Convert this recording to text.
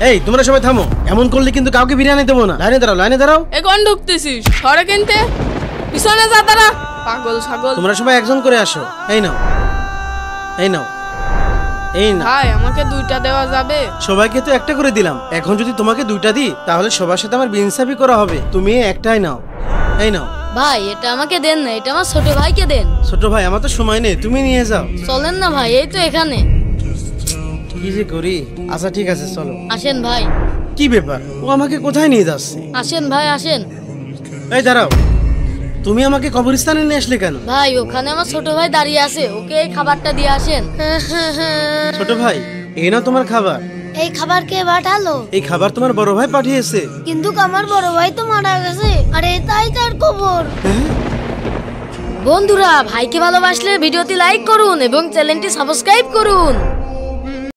এই তোমরা সবাই থামো, এমন করলে কিন্তু কাউকে বিরিয়ানি দেবো না। লাইনে দাঁড়াও, লাইনে দাঁড়াও। এ কোন ঢুকতেছিস? সরে কিনতে পিছনে যা তারা, পাগল ছাগল। তোমরা সবাই একজন করে আসো। এই নাও, এই নাও, এই না। ভাই আমাকে 2টা দেওয়া যাবে? সবাইকে তো একটা করে দিলাম, এখন যদি তোমাকে 2টা দিই তাহলে সবার সাথে আমার বেইনসাফি করা হবে। তুমি একটাই নাও, এই নাও। ভাই এটা আমাকে দেন না, এটা আমার ছোট ভাইকে দেন। ছোট ভাই আমার তো সময় নেই, তুমি নিয়ে যাও। চলেন না ভাই, এই তো এখানে। কি যে করি। আচ্ছা ঠিক আছে চলো। আসেন ভাই। কি ব্যাপার, ও আমাকে কোথায় নিয়ে যাচ্ছে? আসেন ভাই আসেন। এই দাঁড়াও, তুমি আমাকে কবরস্থানে নিয়ে আসলে কেন? ভাই ওখানে আমার ছোট ভাই দাঁড়িয়ে আছে, ওকে এই খাবারটা দিয়ে আসেন। ছোট ভাই এই নাও তোমার খাবার। এই খাবার কে পাঠালো? এই খাবার তোমার বড় ভাই পাঠিয়েছে। কিন্তু আমার বড় ভাই তো মারা গেছে। আরে তাই তার খবর। বন্ধুরা ভাইকে ভালোবাসলে ভিডিওটি লাইক করুন এবং চ্যানেলটি সাবস্ক্রাইব করুন।